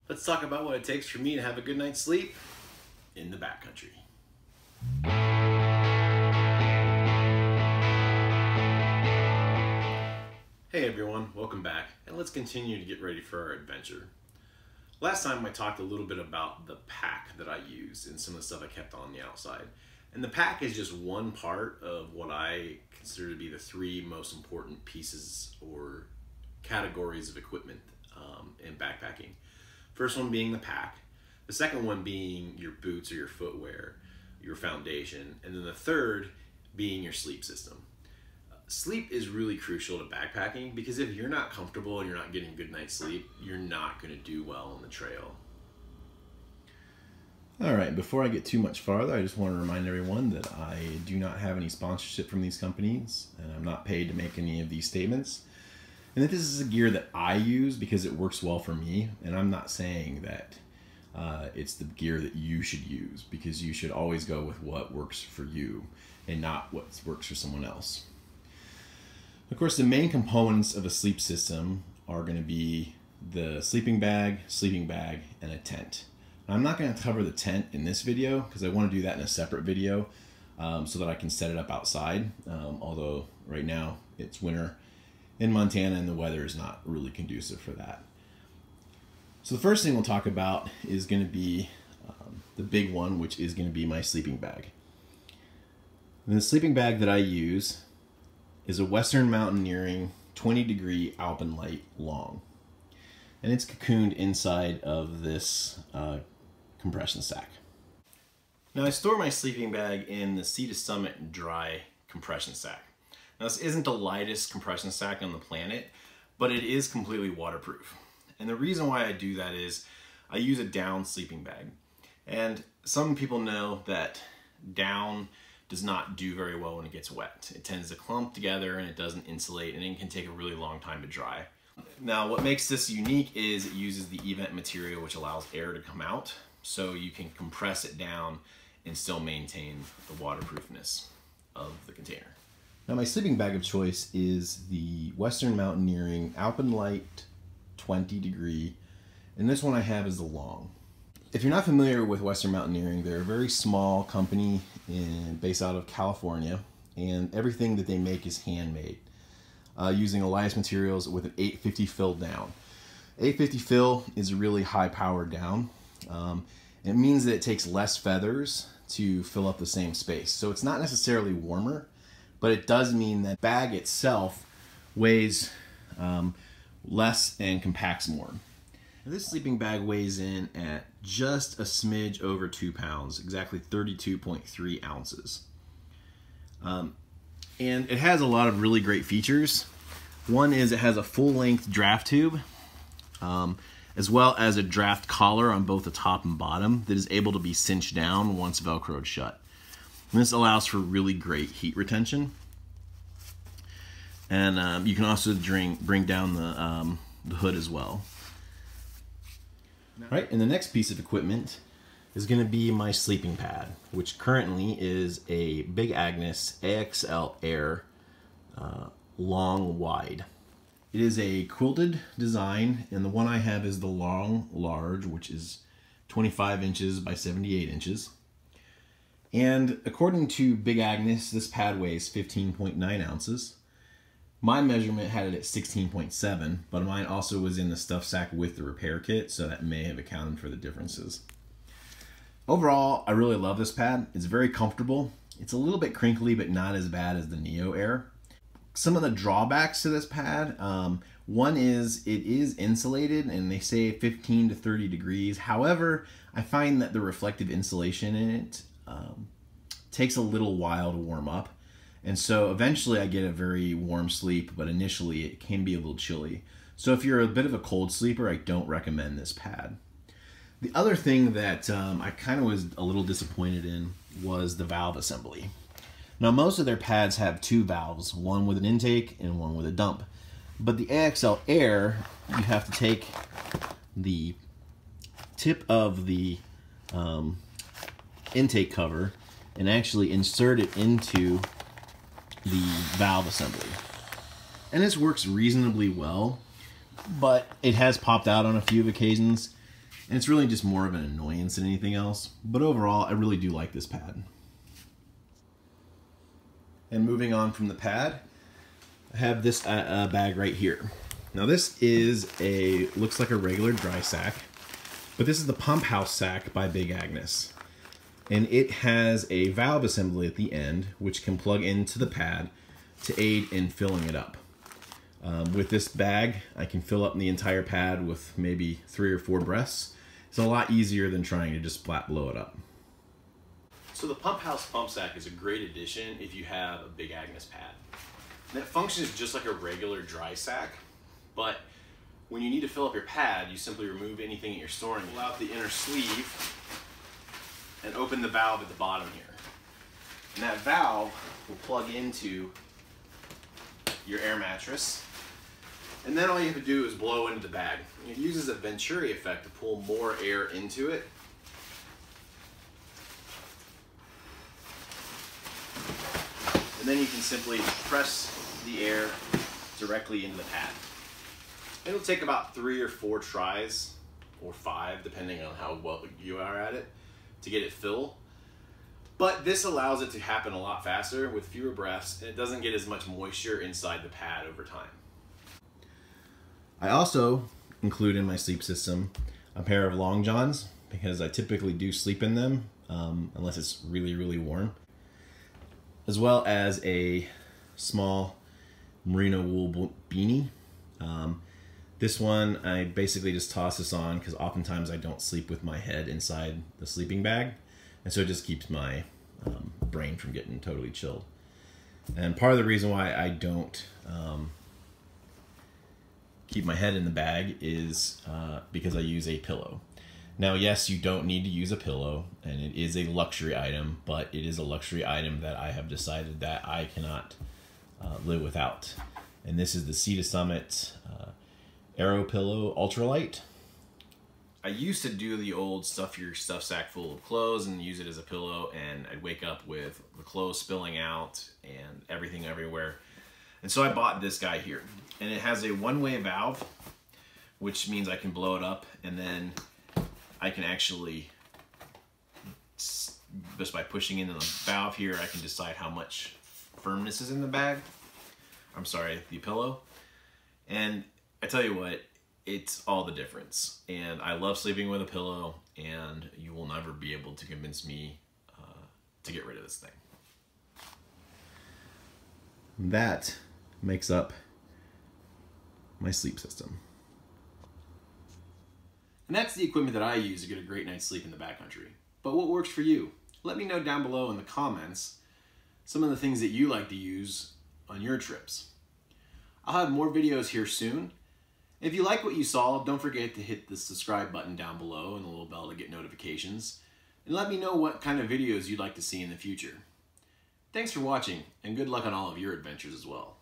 Let's talk about what it takes for me to have a good night's sleep in the backcountry. Hey everyone, welcome back, and let's continue to get ready for our adventure. Last time I talked a little bit about the pack that I used and some of the stuff I kept on the outside. And the pack is just one part of what I consider to be the three most important pieces or categories of equipment in backpacking. First one being the pack, the second one being your boots or your footwear, your foundation, and then the third being your sleep system. Sleep is really crucial to backpacking because if you're not comfortable and you're not getting a good night's sleep, you're not going to do well on the trail. All right, before I get too much farther, I just want to remind everyone that I do not have any sponsorship from these companies, and I'm not paid to make any of these statements. And that this is a gear that I use because it works well for me, and I'm not saying that it's the gear that you should use, because you should always go with what works for you and not what works for someone else. Of course, the main components of a sleep system are going to be the sleeping bag, and a tent. Now, I'm not going to cover the tent in this video because I want to do that in a separate video so that I can set it up outside, although right now it's winter in Montana and the weather is not really conducive for that. So the first thing we'll talk about is going to be the big one, which is going to be my sleeping bag. And the sleeping bag that I use is a Western Mountaineering 20-degree Alpenlight long. And it's cocooned inside of this compression sack. Now I store my sleeping bag in the Sea to Summit dry compression sack. Now this isn't the lightest compression sack on the planet, but it is completely waterproof. And the reason why I do that is I use a down sleeping bag. And some people know that down does not do very well when it gets wet. It tends to clump together and it doesn't insulate, and it can take a really long time to dry. Now what makes this unique is it uses the event material, which allows air to come out, so you can compress it down and still maintain the waterproofness of the container. Now my sleeping bag of choice is the Western Mountaineering Alpenlight 20-degree, and this one I have is the long. If you're not familiar with Western Mountaineering, they're a very small company based out of California, and everything that they make is handmade using Elias materials with an 850 fill down. 850 fill is a really high powered down. It means that it takes less feathers to fill up the same space. So it's not necessarily warmer, but it does mean that bag itself weighs less and compacts more. This sleeping bag weighs in at just a smidge over 2 pounds, exactly 32.3 ounces. And it has a lot of really great features. One is it has a full-length draft tube, as well as a draft collar on both the top and bottom that is able to be cinched down once Velcroed shut. And this allows for really great heat retention. And you can also bring down the hood as well. Right, and the next piece of equipment is going to be my sleeping pad, which currently is a Big Agnes AXL Air long wide. It is a quilted design, and the one I have is the long large, which is 25 inches by 78 inches. And according to Big Agnes, this pad weighs 15.9 ounces. My measurement had it at 16.7, but mine also was in the stuff sack with the repair kit, so that may have accounted for the differences. Overall, I really love this pad. It's very comfortable. It's a little bit crinkly, but not as bad as the Neo Air. Some of the drawbacks to this pad, one is it is insulated, and they say 15 to 30 degrees. However, I find that the reflective insulation in it takes a little while to warm up. And so eventually I get a very warm sleep, but initially it can be a little chilly. So if you're a bit of a cold sleeper, I don't recommend this pad. The other thing that I kind of was a little disappointed in was the valve assembly. Now most of their pads have two valves, one with an intake and one with a dump. But the AXL Air, you have to take the tip of the intake cover and actually insert it into the valve assembly. And this works reasonably well, but it has popped out on a few occasions, And it's really just more of an annoyance than anything else. But overall, I really do like this pad. And moving on from the pad, I have this bag right here. Now this looks like a regular dry sack, but this is the Pump House sack by Big Agnes. And it has a valve assembly at the end, which can plug into the pad to aid in filling it up. With this bag, I can fill up the entire pad with maybe 3 or 4 breaths. It's a lot easier than trying to just flat blow it up. So the Pump House pump sack is a great addition if you have a Big Agnes pad. And it functions just like a regular dry sack, but when you need to fill up your pad, you simply remove anything that you're storing, pull out the inner sleeve, and open the valve at the bottom here. And that valve will plug into your air mattress. And then all you have to do is blow into the bag. It uses a Venturi effect to pull more air into it. And then you can simply press the air directly into the pad. It'll take about 3 or 4 tries, or 5, depending on how well you are at it, to get it filled. But this allows it to happen a lot faster with fewer breaths, and it doesn't get as much moisture inside the pad over time. I also include in my sleep system a pair of long johns, because I typically do sleep in them, unless it's really, really warm. As well as a small merino wool beanie. This one, I basically just toss this on because oftentimes I don't sleep with my head inside the sleeping bag. And so it just keeps my brain from getting totally chilled. And part of the reason why I don't keep my head in the bag is because I use a pillow. Now, yes, you don't need to use a pillow, and it is a luxury item, but it is a luxury item that I have decided that I cannot live without. And this is the Sea to Summit Aero Pillow Ultralight. I used to do the old stuff your stuff sack full of clothes and use it as a pillow, and I'd wake up with the clothes spilling out and everything everywhere. And so I bought this guy here, and it has a one-way valve, which means I can blow it up, and then I can actually, just by pushing into the valve here, I can decide how much firmness is in the bag. I'm sorry, the pillow. And I tell you what, it's all the difference. And I love sleeping with a pillow, and you will never be able to convince me to get rid of this thing. That makes up my sleep system. And that's the equipment that I use to get a great night's sleep in the backcountry. But what works for you? Let me know down below in the comments some of the things that you like to use on your trips. I'll have more videos here soon. If you like what you saw, don't forget to hit the subscribe button down below and the little bell to get notifications. And let me know what kind of videos you'd like to see in the future. Thanks for watching, and good luck on all of your adventures as well.